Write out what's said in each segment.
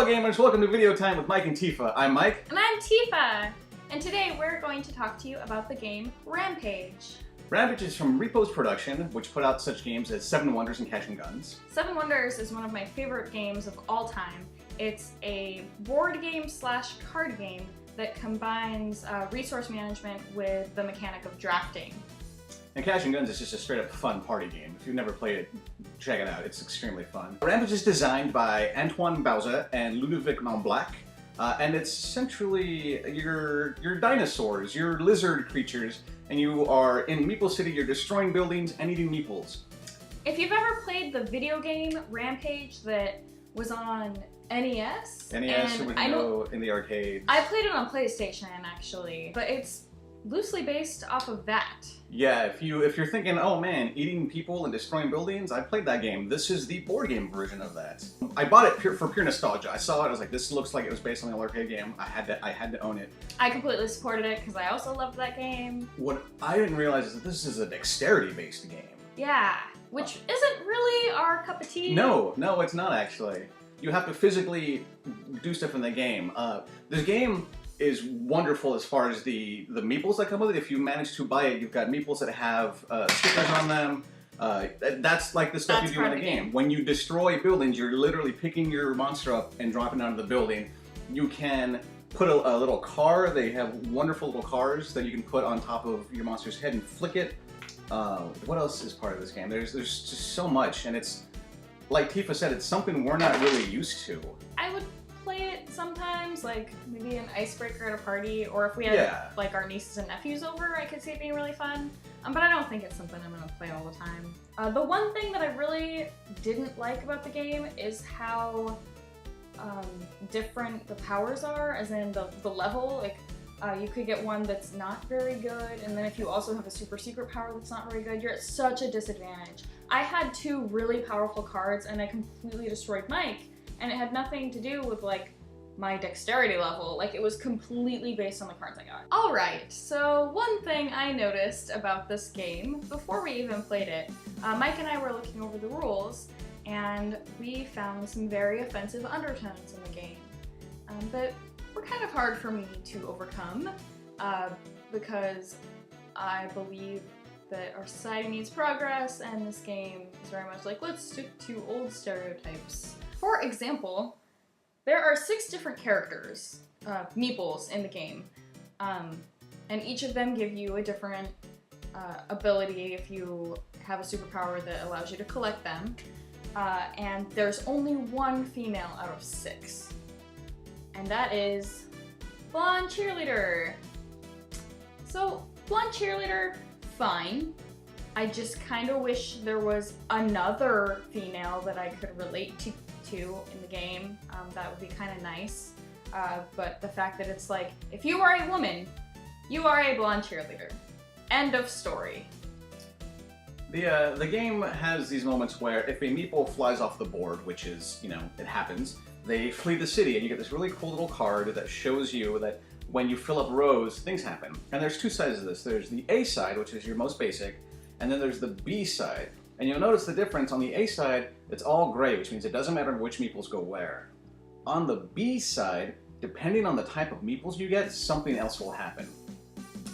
gamers, welcome to Video Time with Mike and Tifa. I'm Mike. And I'm Tifa. And today we're going to talk to you about the game Rampage. Rampage is from Repos Production, which put out such games as Seven Wonders and Cash and Guns. Seven Wonders is one of my favorite games of all time. It's a board game slash card game that combines resource management with the mechanic of drafting. And Cash and Guns is just a straight up fun party game. If you've never played it, check it out. It's extremely fun. Rampage is designed by Antoine Bauza and Ludovic Montblanc. And it's essentially your dinosaurs, your lizard creatures, and you are in Meeple City, you're destroying buildings and eating meeples. If you've ever played the video game Rampage that was on NES, and I know in the arcades. I played it on PlayStation actually, but it's loosely based off of that. Yeah, if you're thinking, oh man, eating people and destroying buildings, I played that game. This is the board game version of that. I bought it for pure nostalgia. I saw it, I was like, this looks like it was based on the arcade game. I had to own it. I completely supported it because I also loved that game. What I didn't realize is that this is a dexterity-based game. Yeah, which isn't really our cup of tea. No, it's not actually. You have to physically do stuff in the game. This game is wonderful as far as the meeples that come with it. If you manage to buy it, you've got meeples that have stickers on them. That's like the stuff you do in the game. When you destroy buildings, you're literally picking your monster up and dropping it onto the building. You can put a little car. They have wonderful little cars that you can put on top of your monster's head and flick it. What else is part of this game? There's just so much, and it's, like Tifa said, it's something we're not really used to. I would play it sometimes, like maybe an icebreaker at a party, or if we had like our nieces and nephews over, I could see it being really fun. But I don't think it's something I'm gonna play all the time. The one thing that I really didn't like about the game is how different the powers are, as in the level. Like you could get one that's not very good, and then if you also have a super secret power that's not very good, you're at such a disadvantage. I had two really powerful cards and I completely destroyed Mike, and it had nothing to do with like my dexterity level. Like, it was completely based on the cards I got. Alright, so one thing I noticed about this game before we even played it, Mike and I were looking over the rules and we found some very offensive undertones in the game that were kind of hard for me to overcome because I believe that our society needs progress, and this game is very much like, let's stick to old stereotypes. For example, there are 6 different characters, meeples, in the game, and each of them give you a different ability if you have a superpower that allows you to collect them, and there's only one female out of 6, and that is Blonde Cheerleader. So, Blonde Cheerleader, fine. I just kind of wish there was another female that I could relate to in the game. That would be kind of nice. But the fact that it's like, if you are a woman, you are a blonde cheerleader. End of story. The game has these moments where if a meeple flies off the board, which is, you know, it happens, they flee the city, and you get this really cool little card that shows you that when you fill up rows, things happen. And there's 2 sides of this. There's the A side, which is your most basic, and then there's the B side. And you'll notice the difference. On the A side, it's all gray, which means it doesn't matter which meeples go where. On the B side, depending on the type of meeples you get, something else will happen.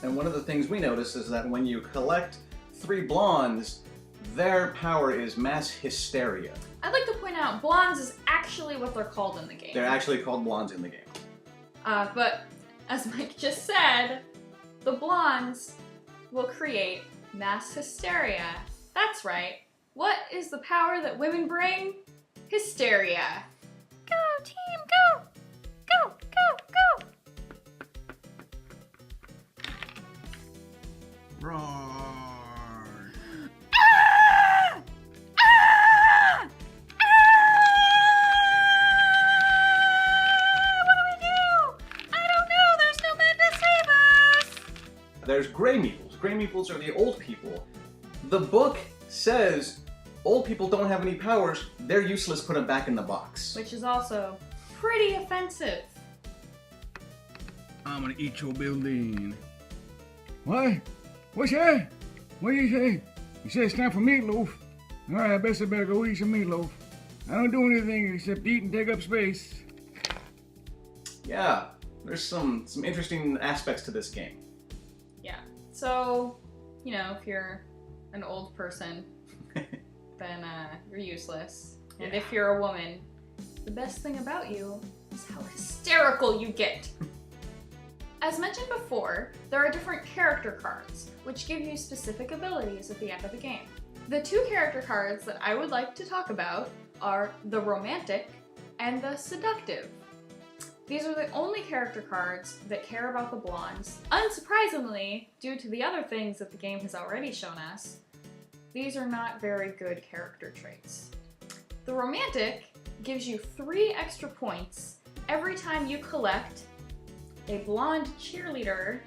And one of the things we notice is that when you collect 3 blondes, their power is mass hysteria. I'd like to point out, blondes is actually what they're called in the game. They're actually called blondes in the game. But as Mike just said, the blondes will create mass hysteria. That's right. What is the power that women bring? Hysteria. Go team, go! Go, go, go! Roar! Ah! Ah! Ah! What do we do? I don't know. There's no man to save us. There's gray meeples. Gray meeples are the old people. The book says old people don't have any powers, they're useless, put them back in the box. Which is also pretty offensive. I'm gonna eat your building. What? What's that? What do you say? You said it's time for meatloaf. Alright, I better go eat some meatloaf. I don't do anything except eat and take up space. Yeah, there's some interesting aspects to this game. Yeah. So, you know, if you're an old person, then you're useless. And Yeah. if you're a woman, the best thing about you is how hysterical you get. As mentioned before, there are different character cards, which give you specific abilities at the end of the game. The two character cards that I would like to talk about are the Romantic and the Seductive. These are the only character cards that care about the blondes. Unsurprisingly, due to the other things that the game has already shown us, these are not very good character traits. The Romantic gives you 3 extra points every time you collect a blonde cheerleader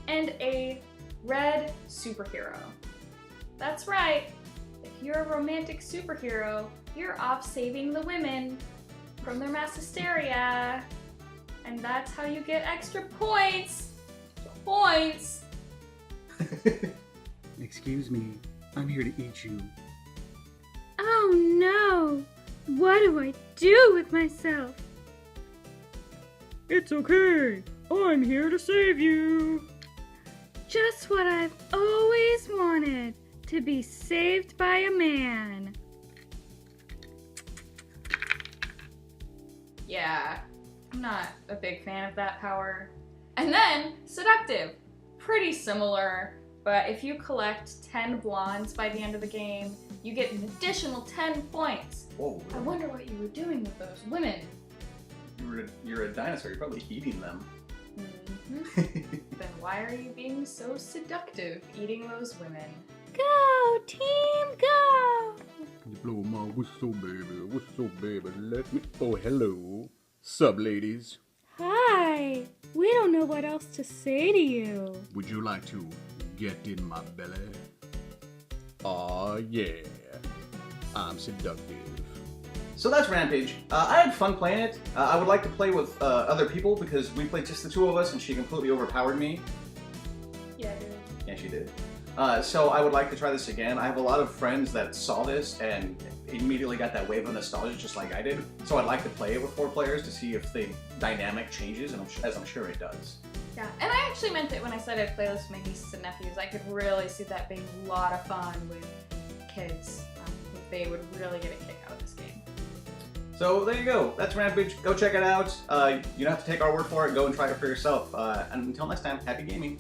and a red superhero. That's right, if you're a romantic superhero, you're off saving the women from their mass hysteria. And that's how you get extra points. Points! Excuse me, I'm here to eat you. Oh no! What do I do with myself? It's okay, I'm here to save you. Just what I've always wanted, to be saved by a man. Yeah, I'm not a big fan of that power. And then, Seductive. Pretty similar, but if you collect 10 blondes by the end of the game, you get an additional 10 points. Whoa. I wonder what you were doing with those women. You're a dinosaur. You're probably eating them. Then why are you being so seductive eating those women? Go, team, go! You blow my whistle, baby, let me... Oh, hello. Sup, ladies? Hi! We don't know what else to say to you. Would you like to get in my belly? Aw, yeah. I'm seductive. So that's Rampage. I had fun playing it. I would like to play with other people because we played just the 2 of us and she completely overpowered me. Yeah, dude. Yeah, she did. So I would like to try this again. I have a lot of friends that saw this and immediately got that wave of nostalgia just like I did. So I'd like to play it with 4 players to see if the dynamic changes, and as I'm sure it does. Yeah, and I actually meant it when I said I'd play this with my nieces and nephews. I could really see that being a lot of fun with kids. They would really get a kick out of this game. So there you go. That's Rampage. Go check it out. You don't have to take our word for it. Go and try it for yourself. And until next time, happy gaming.